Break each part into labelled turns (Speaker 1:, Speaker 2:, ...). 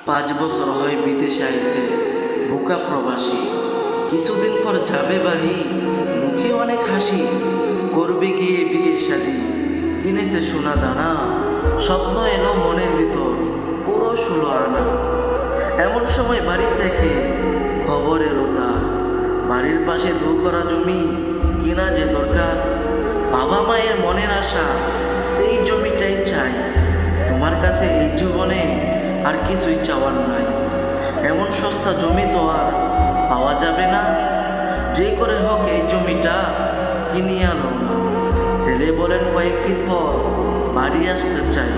Speaker 1: 5 বছর হয় বিদেশে আইছে বোকা প্রবাসী। কিছুদিন পর যাবে বাড়ি, মুখে অনেক হাসি। করবে গিয়ে বিয়ে শাদী, কিনেছে সোনা দানা। স্বপ্ন এলো মনের ভিতর, পুরো 16 আনা। এমন সময় বাড়ি থেকে খবর এলো তার, বাড়ির পাশে 2 করা জমি কিনা যে দরকার। বাবা মায়ের মনের আশা, এই জমিটাই চাই। তোমার কাছে এই জীবনে আর কিছুই চাওয়ার নাই। এমন সস্তা জমি তো আর পাওয়া যাবে না। যে করে হোক এই জমিটা কিনিয়ে আনো না। ছেলে বলেন কয়েকদিন পর বাড়ি আসতে চাই।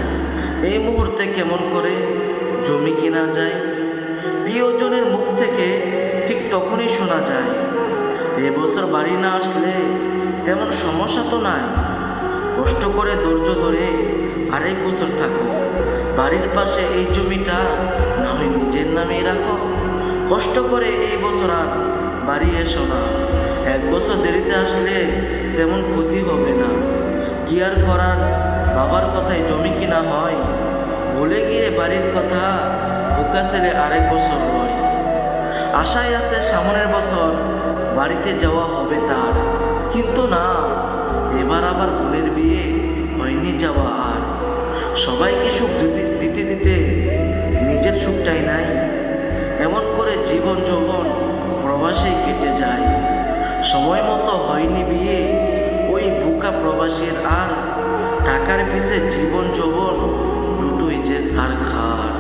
Speaker 1: এই মুহূর্তে কেমন করে জমি কেনা যায়? প্রিয়জনের মুখ থেকে ঠিক তখনই শোনা যায়, এবছর বাড়ি না আসলে তেমন সমস্যা তো নাই। কষ্ট করে ধৈর্য ধরে আরেক বছর থাকো। বাড়ির পাশে এই জমিটা না হয় নিজের নামে রাখো। কষ্ট করে এই বছর আর বাড়ি এসো না। 1 বছর দেরিতে আসলে তেমন ক্ষতি হবে না। কি আর করার, বাবার কথায় জমি কিনা হয়। ভুলে গিয়ে বাড়ির কথা বোকা ছেলে আরেক বছর হয়। আশায় আছে সামনের বছর বাড়িতে যাওয়া হবে তার। কিন্তু না, এবার আবার বোনের বিয়ে হয়নি যাওয়া আর। সবাইকে সুখ দিতে দিতে নিজের সুখটাই নাই। এমন করে জীবন যৌবন প্রবাসে কেটে যায়। সময় মতো হয়নি বিয়ে ওই বোকা প্রবাসীর আর। টাকার পিছে জীবন যৌবন দুটোই যে সার খার।